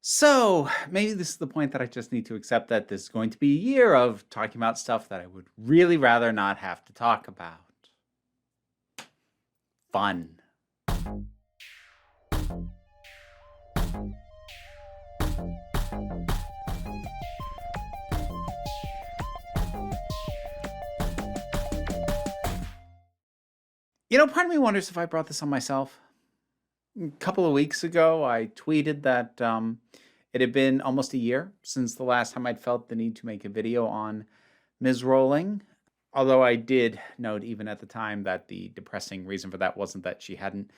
So maybe this is the point that I just need to accept that this is going to be a year of talking about stuff that I would really rather not have to talk about. Fun. Part of me wonders if I brought this on myself. A couple of weeks ago, I tweeted that it had been almost a year since the last time I'd felt the need to make a video on Ms. Rowling. Although I did note even at the time that the depressing reason for that wasn't that she hadn't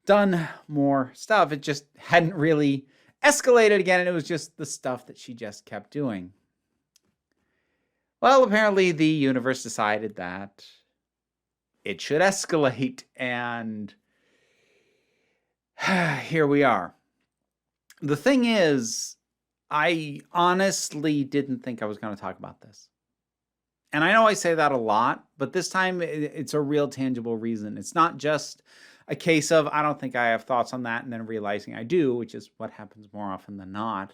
done more stuff. It just hadn't really escalated again, and it was just the stuff that she just kept doing. Well, apparently the universe decided that it should escalate, and here we are. The thing is, I honestly didn't think I was going to talk about this. And I know I say that a lot, but this time it's a real tangible reason. It's not just a case of I don't think I have thoughts on that and then realizing I do, which is what happens more often than not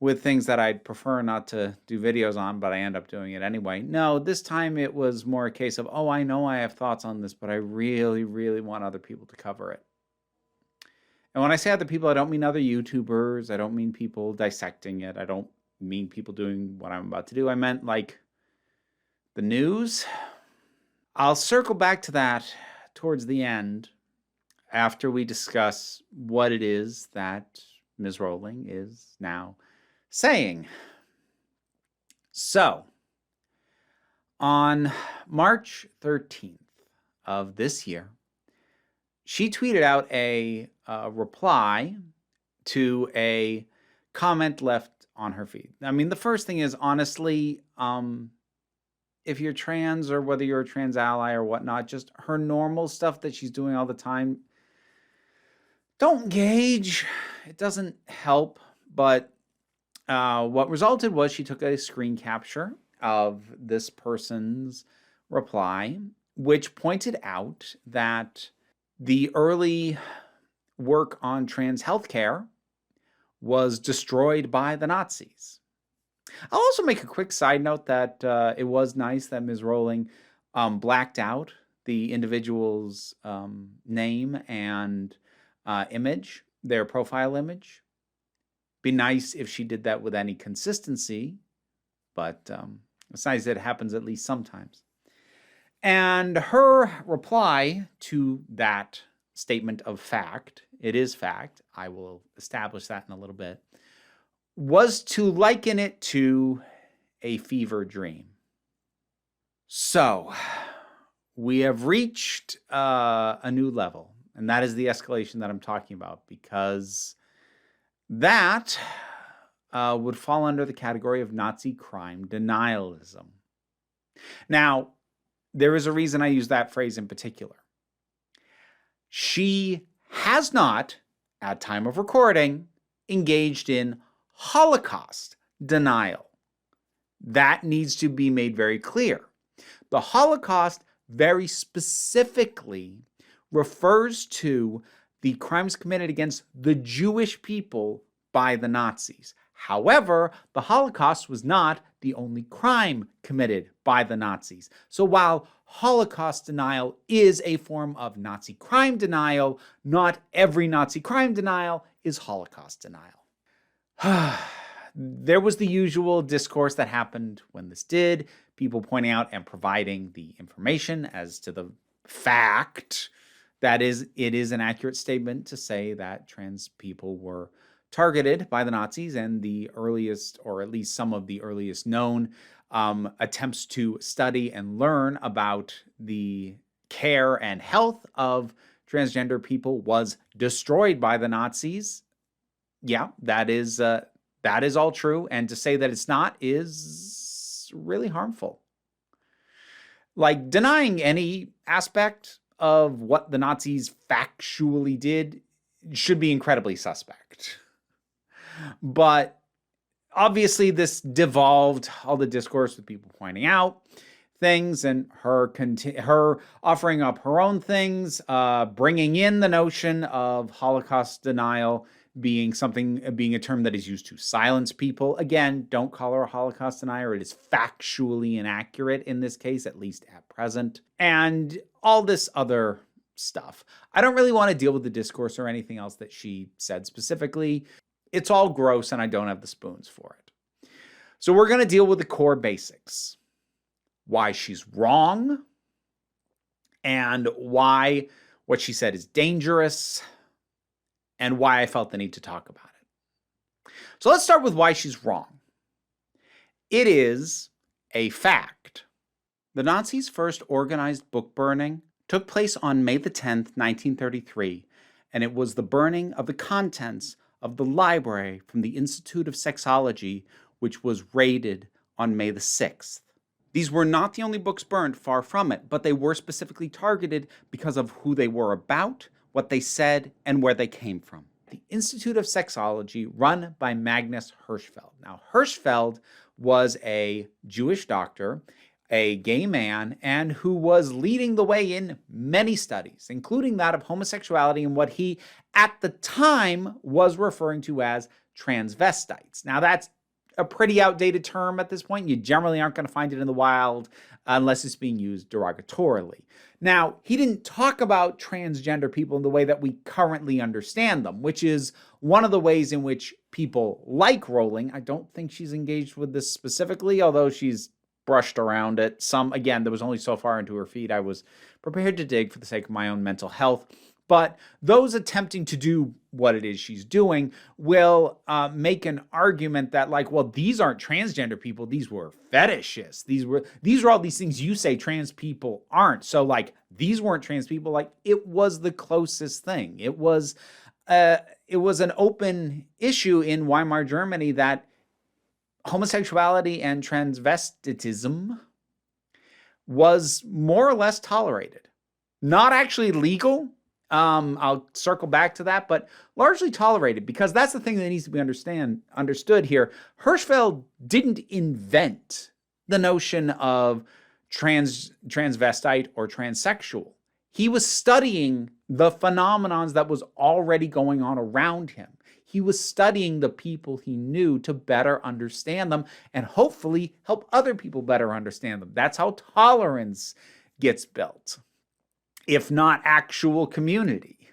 with things that I'd prefer not to do videos on, but I end up doing it anyway. No, this time it was more a case of, oh, I know I have thoughts on this, but I really, really want other people to cover it. And when I say other people, I don't mean other YouTubers. I don't mean people dissecting it. I don't mean people doing what I'm about to do. I meant like the news. I'll circle back to that towards the end after we discuss what it is that Ms. Rowling is now saying. So, on March 13th of this year, she tweeted out a reply to a comment left on her feed. I mean, the first thing is, honestly, if you're trans or whether you're a trans ally or whatnot, just her normal stuff that she's doing all the time, don't engage. It doesn't help. But what resulted was she took a screen capture of this person's reply, which pointed out that the early work on trans healthcare was destroyed by the Nazis. I'll also make a quick side note that it was nice that Ms. Rowling blacked out the individual's name and image, their profile image. Be nice if she did that with any consistency, but it's nice that it happens at least sometimes. And her reply to that statement of fact, it is fact, I will establish that in a little bit, was to liken it to a fever dream. So, we have reached a new level, and that is the escalation that I'm talking about, because that would fall under the category of Nazi crime denialism. Now, there is a reason I use that phrase in particular. She has not, at time of recording, engaged in Holocaust denial. That needs to be made very clear. The Holocaust very specifically refers to the crimes committed against the Jewish people by the Nazis. However, the Holocaust was not the only crime committed by the Nazis. So while Holocaust denial is a form of Nazi crime denial, not every Nazi crime denial is Holocaust denial. There was the usual discourse that happened when this did, people pointing out and providing the information as to the fact that it is an accurate statement to say that trans people were targeted by the Nazis, and the earliest, or at least some of the earliest known attempts to study and learn about the care and health of transgender people was destroyed by the Nazis. Yeah, that is all true, and to say that it's not is really harmful. Like, denying any aspect of what the Nazis factually did should be incredibly suspect. But obviously this devolved all the discourse with people pointing out things and her offering up her own things, bringing in the notion of Holocaust denial being a term that is used to silence people. Again, don't call her a Holocaust denier. It is factually inaccurate in this case, at least at present. And all this other stuff. I don't really want to deal with the discourse or anything else that she said specifically. It's all gross and I don't have the spoons for it. So we're going to deal with the core basics. Why she's wrong and why what she said is dangerous and why I felt the need to talk about it. So let's start with why she's wrong. It is a fact. The Nazis' first organized book burning took place on May the 10th, 1933, and it was the burning of the contents of the library from the Institute of Sexology, which was raided on May the 6th. These were not the only books burned, far from it, but they were specifically targeted because of who they were about, what they said, and where they came from. The Institute of Sexology, run by Magnus Hirschfeld. Now, Hirschfeld was a Jewish doctor, a gay man, and who was leading the way in many studies, including that of homosexuality and what he, at the time, was referring to as transvestites. Now, that's a pretty outdated term at this point. You generally aren't going to find it in the wild unless it's being used derogatorily. Now, he didn't talk about transgender people in the way that we currently understand them, which is one of the ways in which people like Rowling, I don't think she's engaged with this specifically, although she's brushed around it. Again, there was only so far into her feed I was prepared to dig for the sake of my own mental health. But those attempting to do what it is she's doing will make an argument that, like, well, these aren't transgender people. These were fetishists. These are all these things you say trans people aren't. So, like, these weren't trans people. Like, it was the closest thing. It was an open issue in Weimar Germany that homosexuality and transvestitism was more or less tolerated. Not actually legal. I'll circle back to that, but largely tolerated, because that's the thing that needs to be understood here. Hirschfeld didn't invent the notion of transvestite or transsexual. He was studying the phenomenons that was already going on around him. He was studying the people he knew to better understand them and hopefully help other people better understand them. That's how tolerance gets built, if not actual community.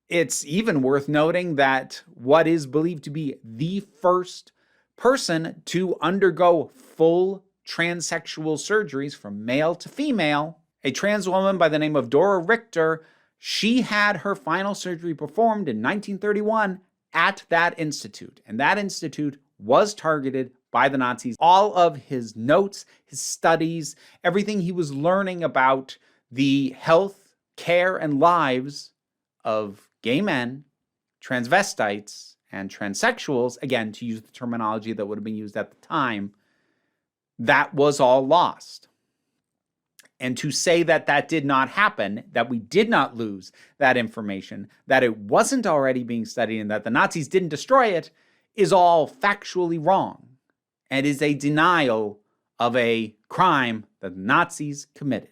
It's even worth noting that what is believed to be the first person to undergo full transsexual surgeries from male to female, a trans woman by the name of Dora Richter, she had her final surgery performed in 1931 at that institute. And that institute was targeted by the Nazis. All of his notes, his studies, everything he was learning about the health, care, and lives of gay men, transvestites, and transsexuals, again, to use the terminology that would have been used at the time, that was all lost. And to say that that did not happen, that we did not lose that information, that it wasn't already being studied, and that the Nazis didn't destroy it, is all factually wrong and is a denial of a crime that the Nazis committed.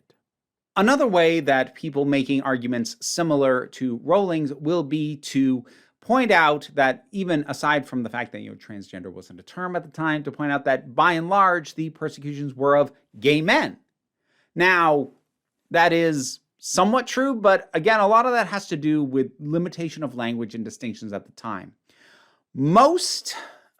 Another way that people making arguments similar to Rowling's will be to point out that, even aside from the fact that transgender wasn't a term at the time, to point out that by and large the persecutions were of gay men. Now, that is somewhat true, but again, a lot of that has to do with limitation of language and distinctions at the time. Most,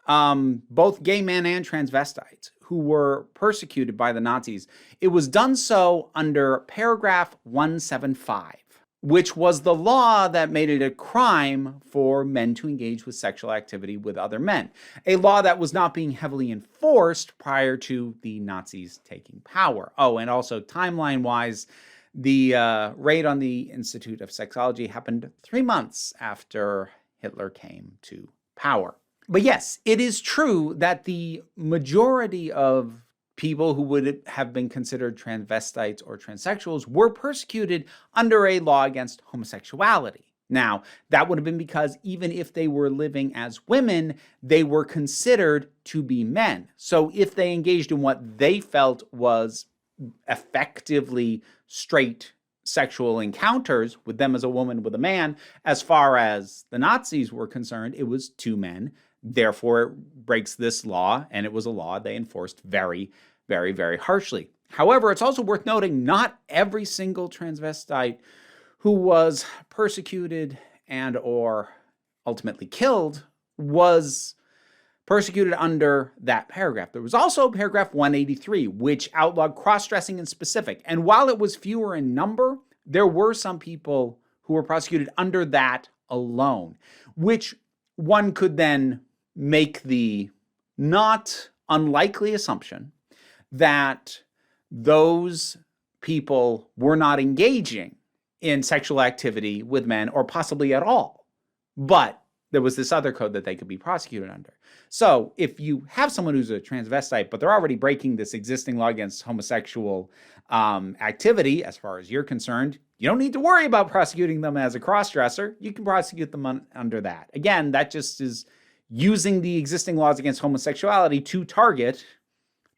both gay men and transvestites who were persecuted by the Nazis, it was done so under paragraph 175, which was the law that made it a crime for men to engage with sexual activity with other men. A law that was not being heavily enforced prior to the Nazis taking power. Oh, and also timeline-wise, the raid on the Institute of Sexology happened 3 months after Hitler came to power. But yes, it is true that the majority of people who would have been considered transvestites or transsexuals were persecuted under a law against homosexuality. Now, that would have been because even if they were living as women, they were considered to be men. So if they engaged in what they felt was effectively straight sexual encounters with them as a woman with a man. As far as the Nazis were concerned, it was 2 men. Therefore, it breaks this law, and it was a law they enforced very, very, very harshly. However, it's also worth noting not every single transvestite who was persecuted and or ultimately killed was persecuted under that paragraph. There was also paragraph 183, which outlawed cross-dressing in specific. And while it was fewer in number, there were some people who were prosecuted under that alone, which one could then make the not unlikely assumption that those people were not engaging in sexual activity with men or possibly at all. But there was this other code that they could be prosecuted under. So if you have someone who's a transvestite, but they're already breaking this existing law against homosexual activity, as far as you're concerned, you don't need to worry about prosecuting them as a crossdresser. You can prosecute them under that. Again, that just is using the existing laws against homosexuality to target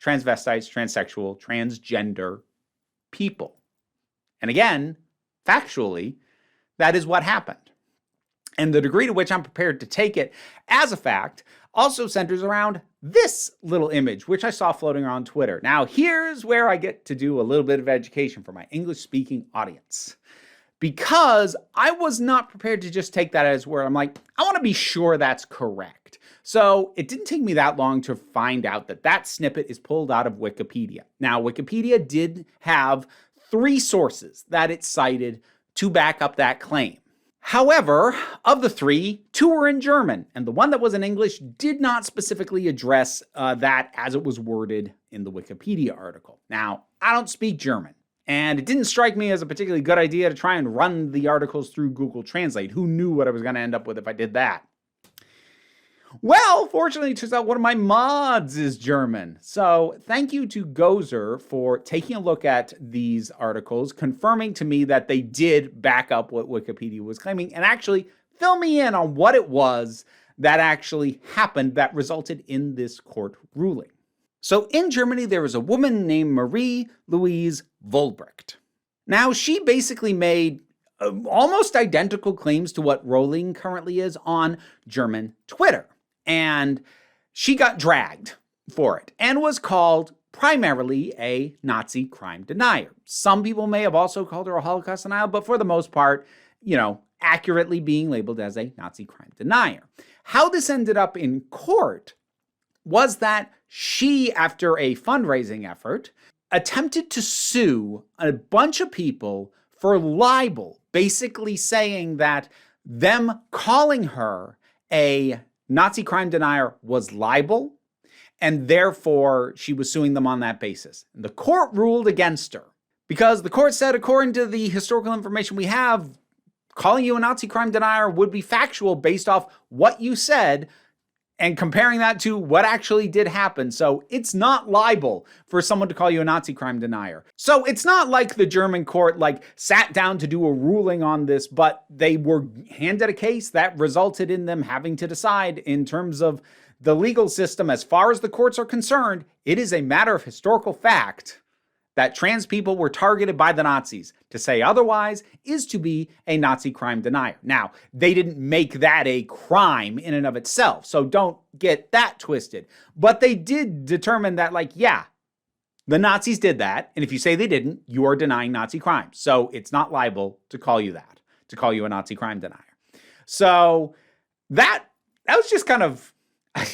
transvestites, transsexual, transgender people. And again, factually, that is what happened. And the degree to which I'm prepared to take it as a fact also centers around this little image, which I saw floating around Twitter. Now, here's where I get to do a little bit of education for my English-speaking audience. Because I was not prepared to just take that as where I'm like, I want to be sure that's correct. So it didn't take me that long to find out that that snippet is pulled out of Wikipedia. Now, Wikipedia did have 3 sources that it cited to back up that claim. However, of the 3, 2 were in German, and the one that was in English did not specifically address that as it was worded in the Wikipedia article. Now, I don't speak German, and it didn't strike me as a particularly good idea to try and run the articles through Google Translate. Who knew what I was going to end up with if I did that? Well, fortunately, it turns out one of my mods is German. So thank you to Gozer for taking a look at these articles, confirming to me that they did back up what Wikipedia was claiming, and actually fill me in on what it was that actually happened that resulted in this court ruling. So in Germany, there was a woman named Marie-Louise Vollbrecht. Now, she basically made almost identical claims to what Rowling currently is on German Twitter. And she got dragged for it and was called primarily a Nazi crime denier. Some people may have also called her a Holocaust denier, but for the most part, accurately being labeled as a Nazi crime denier. How this ended up in court was that she, after a fundraising effort, attempted to sue a bunch of people for libel, basically saying that them calling her a Nazi crime denier was libel, and therefore she was suing them on that basis. And the court ruled against her because the court said, according to the historical information we have, calling you a Nazi crime denier would be factual based off what you said and comparing that to what actually did happen. So it's not libel for someone to call you a Nazi crime denier. So it's not like the German court sat down to do a ruling on this, but they were handed a case that resulted in them having to decide in terms of the legal system. As far as the courts are concerned, it is a matter of historical fact that trans people were targeted by the Nazis. To say otherwise is to be a Nazi crime denier. Now, they didn't make that a crime in and of itself, so don't get that twisted. But they did determine that, the Nazis did that, and if you say they didn't, you are denying Nazi crimes. So it's not libel to call you that, to call you a Nazi crime denier. So that was just kind of, I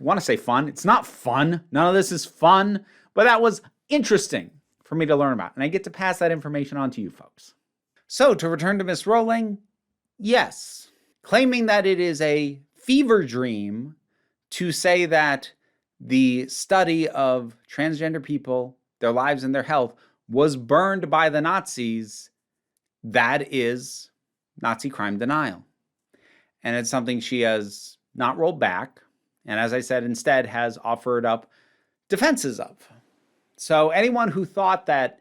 want to say fun. It's not fun. None of this is fun, but that was interesting for me to learn about, and I get to pass that information on to you folks. So to return to Miss Rowling, yes, claiming that it is a fever dream to say that the study of transgender people, their lives and their health was burned by the Nazis, that is Nazi crime denial. And it's something she has not rolled back, and as I said, instead has offered up defenses of. So anyone who thought that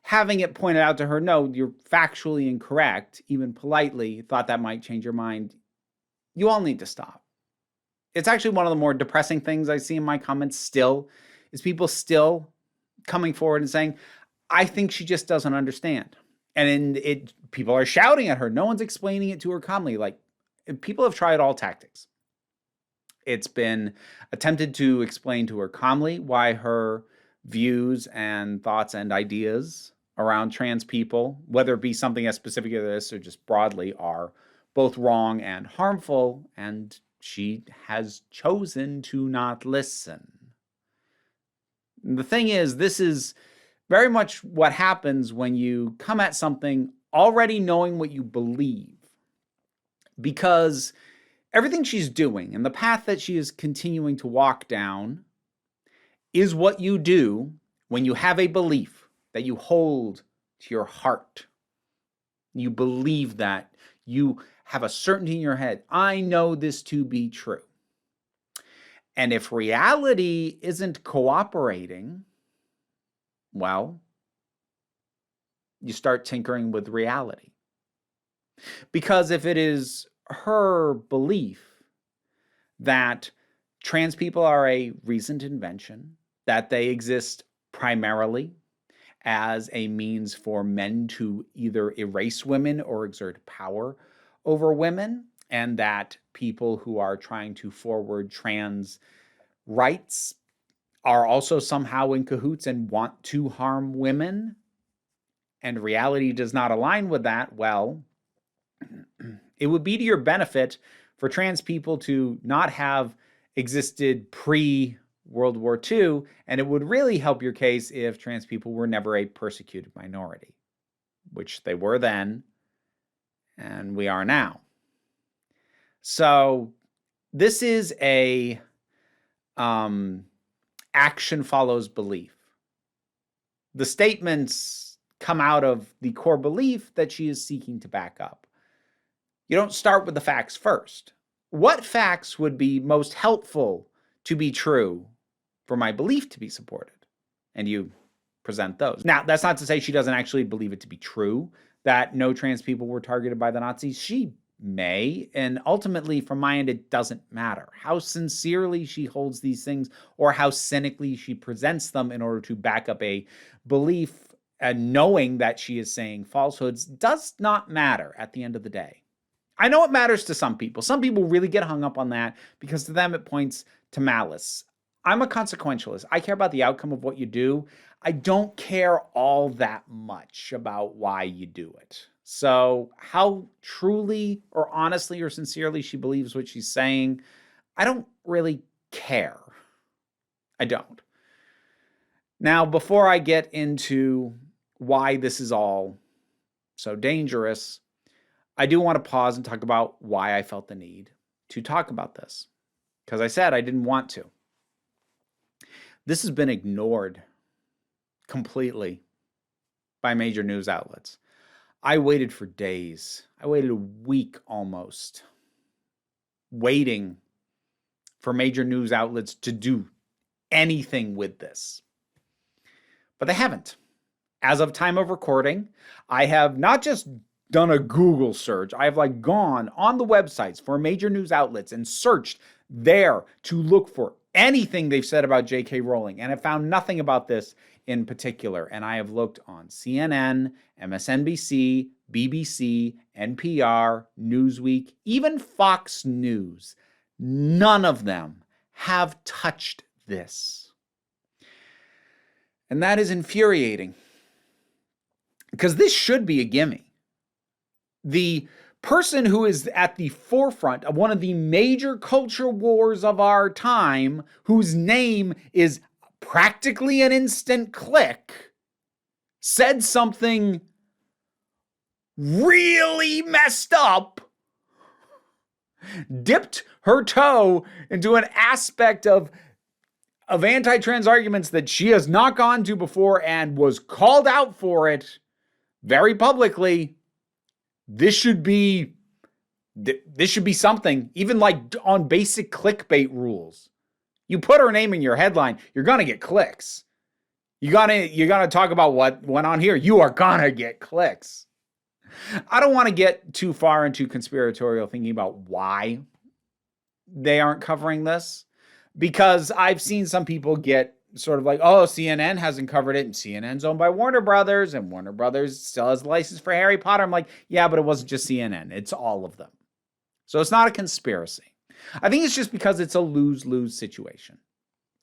having it pointed out to her, no, you're factually incorrect, even politely, thought that might change your mind, you all need to stop. It's actually one of the more depressing things I see in my comments still, is people still coming forward and saying, I think she just doesn't understand. And people are shouting at her. No one's explaining it to her calmly. Like, people have tried all tactics. It's been attempted to explain to her calmly why her views and thoughts and ideas around trans people, whether it be something as specific as this or just broadly, are both wrong and harmful, and she has chosen to not listen. The thing is, this is very much what happens when you come at something already knowing what you believe. Because everything she's doing and the path that she is continuing to walk down is what you do when you have a belief that you hold to your heart. You believe that. You have a certainty in your head. I know this to be true. And if reality isn't cooperating, well, you start tinkering with reality. Because if it is her belief that trans people are a recent invention, that they exist primarily as a means for men to either erase women or exert power over women, and that people who are trying to forward trans rights are also somehow in cahoots and want to harm women, and reality does not align with that, well, it would be to your benefit for trans people to not have existed pre-World War II, and it would really help your case if trans people were never a persecuted minority, which they were then, and we are now. So this is a action follows belief. The statements come out of the core belief that she is seeking to back up. You don't start with the facts first. What facts would be most helpful to be true for my belief to be supported? And you present those. Now, that's not to say she doesn't actually believe it to be true that no trans people were targeted by the Nazis. She may, and ultimately, from my end, it doesn't matter how sincerely she holds these things or how cynically she presents them in order to back up a belief, and knowing that she is saying falsehoods does not matter at the end of the day. I know it matters to some people. Some people really get hung up on that because to them it points to malice. I'm a consequentialist. I care about the outcome of what you do. I don't care all that much about why you do it. So how truly or honestly or sincerely she believes what she's saying, I don't really care. I don't. Now, before I get into why this is all so dangerous, I do want to pause and talk about why I felt the need to talk about this. Because I said I didn't want to. This has been ignored completely by major news outlets. I waited for days. I waited a week almost, waiting for major news outlets to do anything with this. But they haven't. As of time of recording, I have not just done a Google search. I have gone on the websites for major news outlets and searched there to look for anything they've said about JK Rowling, and I found nothing about this in particular. And I have looked on CNN, MSNBC, BBC, NPR, Newsweek, even Fox News. None of them have touched this. And that is infuriating, because this should be a gimme. The person who is at the forefront of one of the major culture wars of our time, whose name is practically an instant click, said something really messed up, dipped her toe into an aspect of anti-trans arguments that she has not gone to before and was called out for it very publicly. This should be something, even on basic clickbait rules. You put her name in your headline, you're gonna get clicks. You're gonna talk about what went on here. You are gonna get clicks. I don't want to get too far into conspiratorial thinking about why they aren't covering this, because I've seen some people get sort of like, oh, CNN hasn't covered it, and CNN's owned by Warner Brothers, and Warner Brothers still has the license for Harry Potter. I'm like, yeah, but it wasn't just CNN. It's all of them. So it's not a conspiracy. I think it's just because it's a lose-lose situation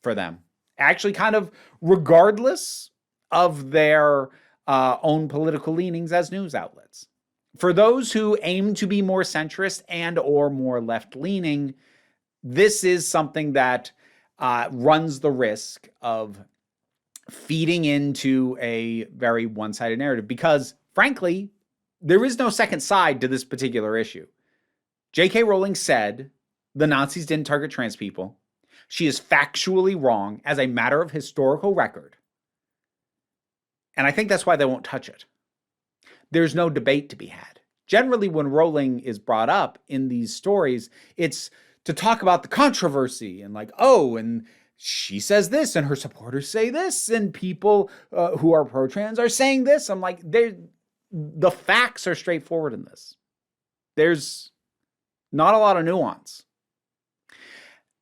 for them. Actually, kind of regardless of their own political leanings as news outlets. For those who aim to be more centrist and or more left-leaning, this is something that runs the risk of feeding into a very one-sided narrative because, frankly, there is no second side to this particular issue. JK Rowling said the Nazis didn't target trans people. She is factually wrong as a matter of historical record. And I think that's why they won't touch it. There's no debate to be had. Generally, when Rowling is brought up in these stories, it's to talk about the controversy and like, oh, and she says this and her supporters say this and people who are pro-trans are saying this. I'm like, the facts are straightforward in this. There's not a lot of nuance.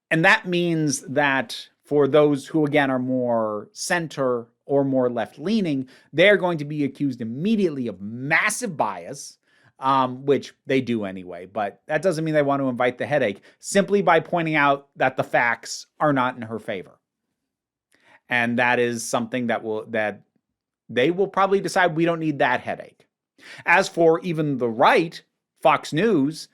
And that means that for those who, again, are more center or more left-leaning, they're going to be accused immediately of massive bias, which they do anyway. But that doesn't mean they want to invite the headache simply by pointing out that the facts are not in her favor. And that is something that they will probably decide we don't need that headache. As for even the right, Fox News,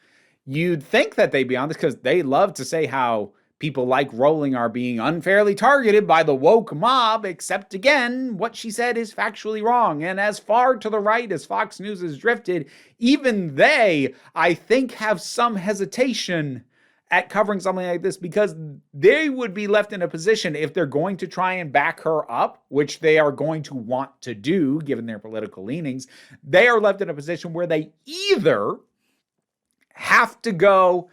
you'd think that they'd be on this because they love to say how people like Rowling are being unfairly targeted by the woke mob, except again, what she said is factually wrong. And as far to the right as Fox News has drifted, even they, I think, have some hesitation at covering something like this because they would be left in a position if they're going to try and back her up, which they are going to want to do given their political leanings. They are left in a position where they either have to go,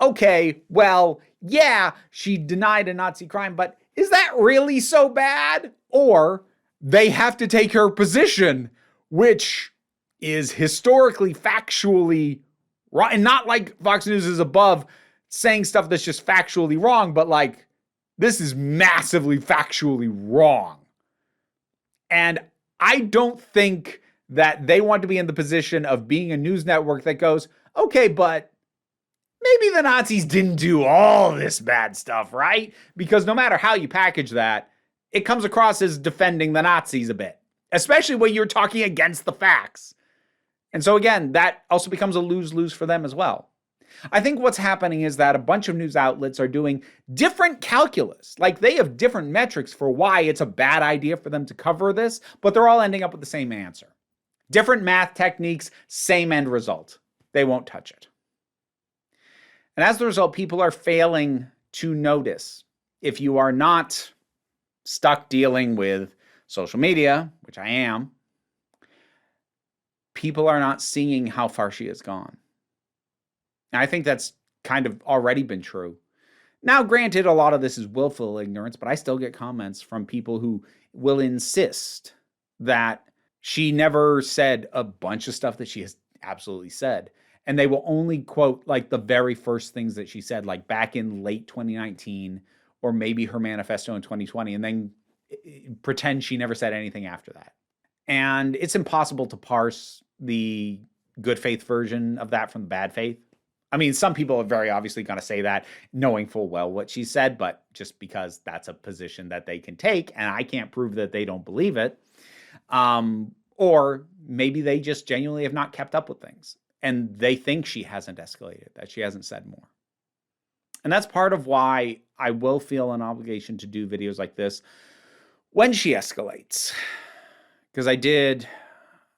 okay, well, yeah, she denied a Nazi crime, but is that really so bad? Or they have to take her position, which is historically, factually wrong. And not like Fox News is above saying stuff that's just factually wrong, but like, this is massively factually wrong. And I don't think that they want to be in the position of being a news network that goes, okay, but maybe the Nazis didn't do all this bad stuff, right? Because no matter how you package that, it comes across as defending the Nazis a bit, especially when you're talking against the facts. And so again, that also becomes a lose-lose for them as well. I think what's happening is that a bunch of news outlets are doing different calculus. Like they have different metrics for why it's a bad idea for them to cover this, but they're all ending up with the same answer. Different math techniques, same end result. They won't touch it. And as a result, people are failing to notice. If you are not stuck dealing with social media, which I am, people are not seeing how far she has gone. And I think that's kind of already been true. Now, granted, a lot of this is willful ignorance, but I still get comments from people who will insist that she never said a bunch of stuff that she has absolutely said. And they will only quote like the very first things that she said, like back in late 2019, or maybe her manifesto in 2020, and then pretend she never said anything after that. And it's impossible to parse the good faith version of that from the bad faith. I mean, some people are very obviously going to say that knowing full well what she said, but just because that's a position that they can take, and I can't prove that they don't believe it. Or maybe they just genuinely have not kept up with things. And they think she hasn't escalated, that she hasn't said more. And that's part of why I will feel an obligation to do videos like this when she escalates. Because I did,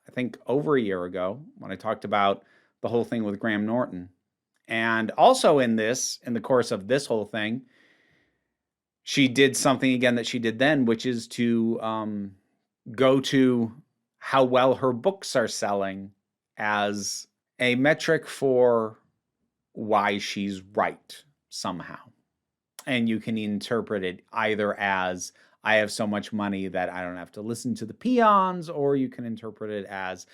I think, over a year ago when I talked about the whole thing with Graham Norton. And also in the course of this whole thing, she did something again that she did then, which is to go to how well her books are selling as a metric for why she's right somehow. And you can interpret it either as I have so much money that I don't have to listen to the peons, or you can interpret it as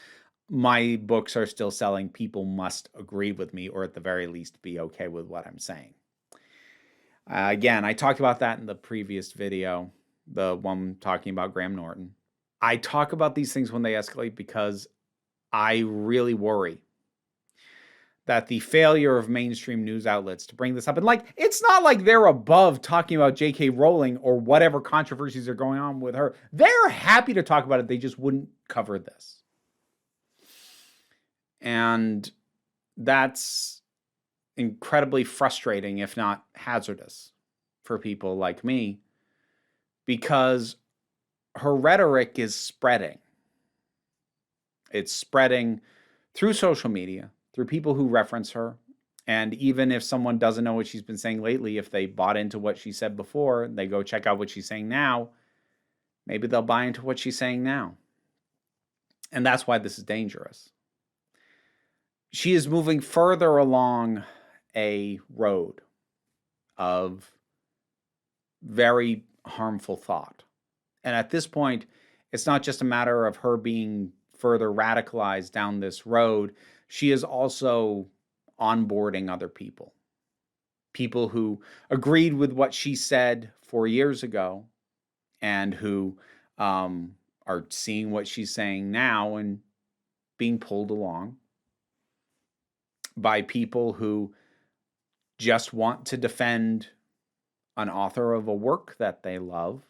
my books are still selling, people must agree with me, or at the very least be okay with what I'm saying. Again, I talked about that in the previous video. the one talking about Graham Norton. I talk about these things when they escalate because I really worry that the failure of mainstream news outlets to bring this up, and like, it's not like they're above talking about JK Rowling or whatever controversies are going on with her. They're happy to talk about it. They just wouldn't cover this. And that's incredibly frustrating, if not hazardous, for people like me, because her rhetoric is spreading. It's spreading through social media, through people who reference her. And even if someone doesn't know what she's been saying lately, if they bought into what she said before, they go check out what she's saying now, maybe they'll buy into what she's saying now. And that's why this is dangerous. She is moving further along a road of very harmful thought. And at this point, it's not just a matter of her being further radicalized down this road. She is also onboarding other people. People who agreed with what she said 4 years ago and who are seeing what she's saying now and being pulled along by people who just want to defend an author of a work that they love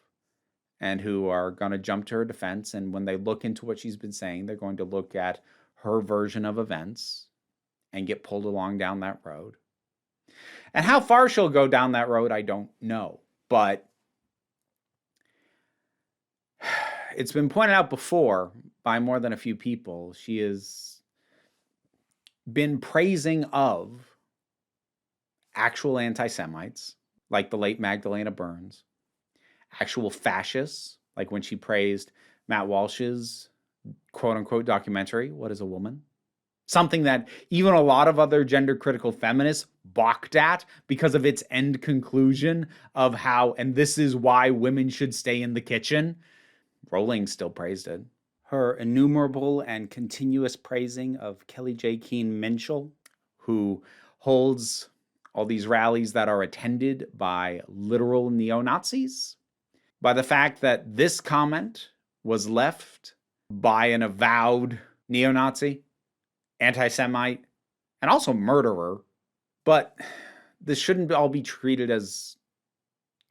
and who are going to jump to her defense. And when they look into what she's been saying, they're going to look at her version of events and get pulled along down that road. And how far she'll go down that road, I don't know. But it's been pointed out before by more than a few people. She has been praising of actual anti-Semites, like the late Magdalena Burns, actual fascists, like when she praised Matt Walsh's quote-unquote documentary, What is a Woman? Something that even a lot of other gender-critical feminists balked at because of its end conclusion of how, and this is why women should stay in the kitchen. Rowling still praised it. Her innumerable and continuous praising of Kelly J. Keane Minshall, who holds all these rallies that are attended by literal neo-Nazis, by the fact that this comment was left by an avowed neo-Nazi, anti-Semite, and also murderer. But this shouldn't all be treated as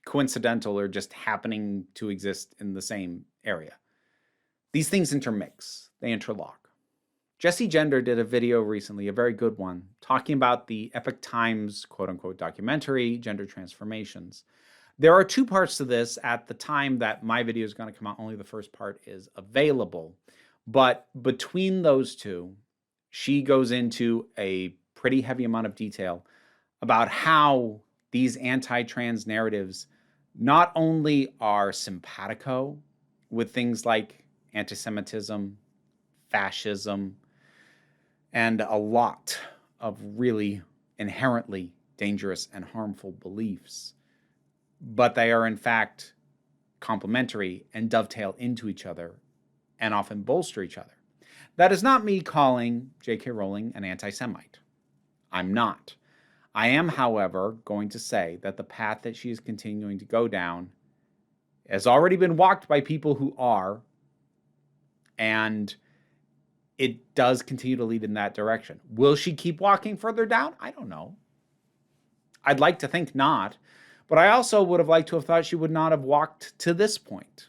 coincidental or just happening to exist in the same area. These things intermix, they interlock. Jessie Gender did a video recently, a very good one, talking about the Epoch Times quote-unquote documentary, Gender Transformations. There are two parts to this. At the time that my video is going to come out, only the first part is available. But between those two, she goes into a pretty heavy amount of detail about how these anti-trans narratives not only are simpatico with things like anti-Semitism, fascism, and a lot of really inherently dangerous and harmful beliefs, but they are in fact complementary and dovetail into each other and often bolster each other. That is not me calling JK Rowling an anti-Semite. I'm not. I am, however, going to say that the path that she is continuing to go down has already been walked by people who are, and it does continue to lead in that direction. Will she keep walking further down? I don't know. I'd like to think not, but I also would have liked to have thought she would not have walked to this point,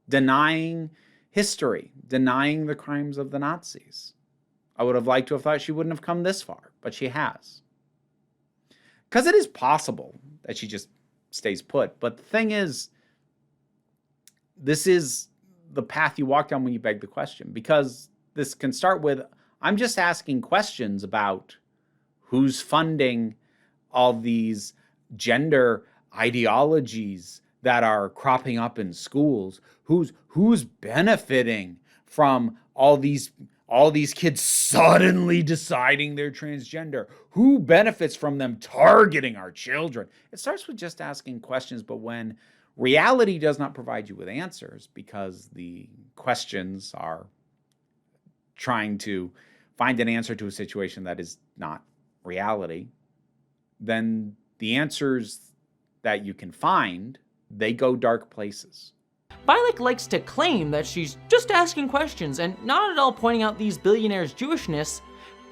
denying history, denying the crimes of the Nazis. I would have liked to have thought she wouldn't have come this far, but she has. Because it is possible that she just stays put. But the thing is, this is the path you walk down when you beg the question. Because this can start with, I'm just asking questions about who's funding all these gender ideologies that are cropping up in schools, who's benefiting from all these kids suddenly deciding they're transgender, who benefits from them targeting our children. It starts with just asking questions, but when reality does not provide you with answers because the questions are trying to find an answer to a situation that is not reality, then the answers that you can find they go dark places. Bialik likes to claim that she's just asking questions and not at all pointing out these billionaires' Jewishness,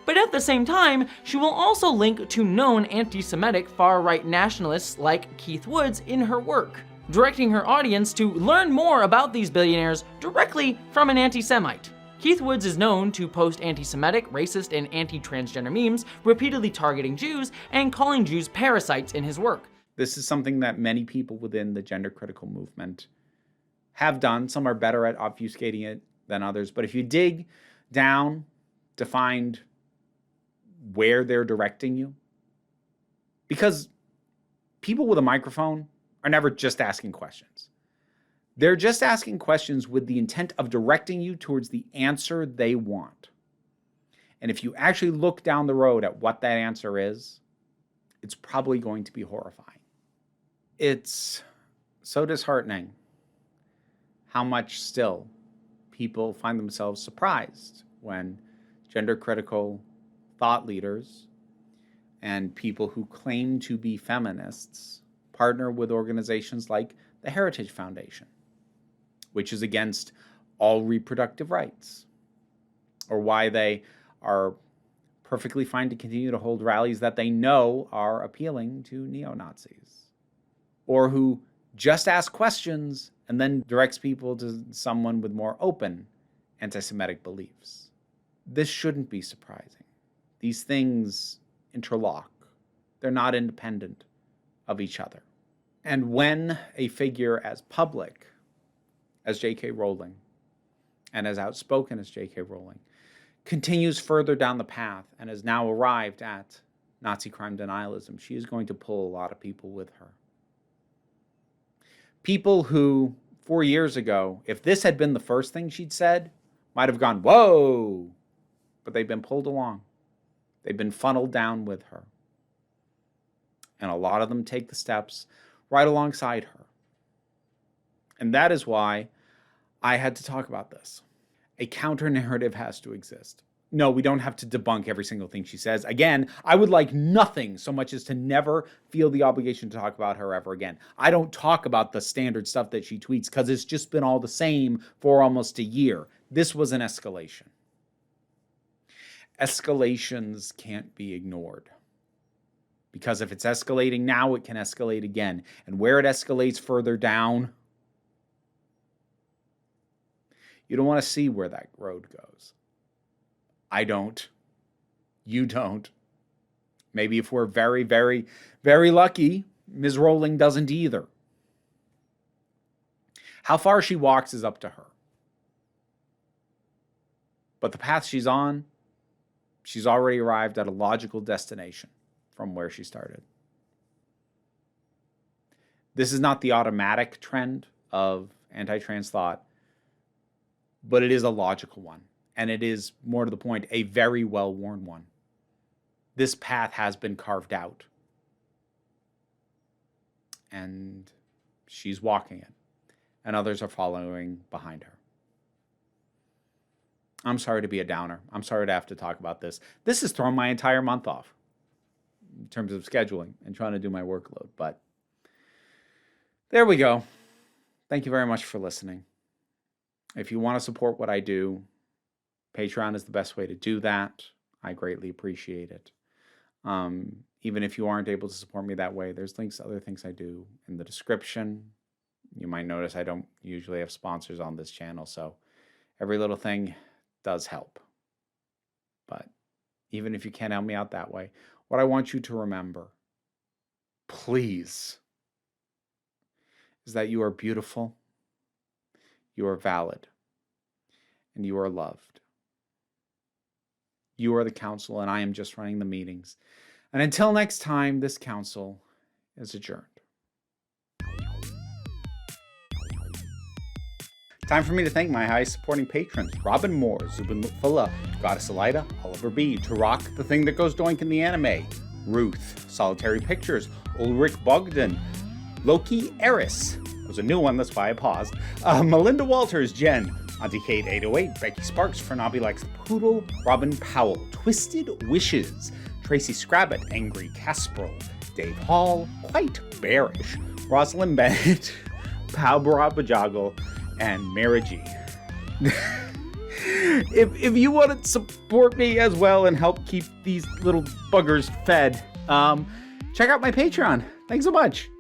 but at the same time, she will also link to known anti-Semitic far-right nationalists like Keith Woods in her work, directing her audience to learn more about these billionaires directly from an anti-Semite. Keith Woods is known to post anti-Semitic, racist, and anti-transgender memes, repeatedly targeting Jews and calling Jews parasites in his work. This is something that many people within the gender critical movement have done. Some are better at obfuscating it than others, but if you dig down to find where they're directing you, because people with a microphone are never just asking questions. They're just asking questions with the intent of directing you towards the answer they want. And if you actually look down the road at what that answer is, it's probably going to be horrifying. It's so disheartening how much still people find themselves surprised when gender critical thought leaders and people who claim to be feminists partner with organizations like the Heritage Foundation, which is against all reproductive rights, or why they are perfectly fine to continue to hold rallies that they know are appealing to neo-Nazis, or who just ask questions and then directs people to someone with more open anti-Semitic beliefs. This shouldn't be surprising. These things interlock. They're not independent of each other. And when a figure as public as JK Rowling and as outspoken as JK Rowling continues further down the path and has now arrived at Nazi crime denialism, she is going to pull a lot of people with her. People who 4 years ago, if this had been the first thing she'd said, might have gone, whoa, but they've been pulled along. They've been funneled down with her. And a lot of them take the steps right alongside her. And that is why I had to talk about this. A counter-narrative has to exist. No, we don't have to debunk every single thing she says. Again, I would like nothing so much as to never feel the obligation to talk about her ever again. I don't talk about the standard stuff that she tweets because it's just been all the same for almost a year. This was an escalation. Escalations can't be ignored. Because if it's escalating now, it can escalate again. And where it escalates further down, you don't want to see where that road goes. I don't. You don't. Maybe if we're very, very, very lucky, Ms. Rowling doesn't either. How far she walks is up to her. But the path she's on, she's already arrived at a logical destination from where she started. This is not the automatic trend of anti-trans thought, but it is a logical one. And it is, more to the point, a very well-worn one. This path has been carved out. And she's walking it. And others are following behind her. I'm sorry to be a downer. I'm sorry to have to talk about this. This has thrown my entire month off in terms of scheduling and trying to do my workload. But there we go. Thank you very much for listening. If you want to support what I do, Patreon is the best way to do that. I greatly appreciate it. Even if you aren't able to support me that way, there's links to other things I do in the description. You might notice I don't usually have sponsors on this channel, so every little thing does help. But even if you can't help me out that way, what I want you to remember, please, is that you are beautiful, you are valid, and you are loved. You are the council, and I am just running the meetings. And until next time, this council is adjourned. Time for me to thank my highest supporting patrons: Robin Moore, Zubin Lutfullah, Goddess Elida, Oliver B., Turok, The Thing That Goes Doink in the Anime, Ruth, Solitary Pictures, Ulrich Bogdan, Loki Eris. That was a new one, that's why I paused. Melinda Walters, Jen, Auntie Kate 808, Becky Sparks, Fernabi Likes the Poodle, Robin Powell, Twisted Wishes, Tracy Scrabbit, Angry Casperl, Dave Hall, Quite Bearish, Rosalind Bennett, Pal Barabajagal, and Maraji. If you want to support me as well and help keep these little buggers fed, check out my Patreon. Thanks so much.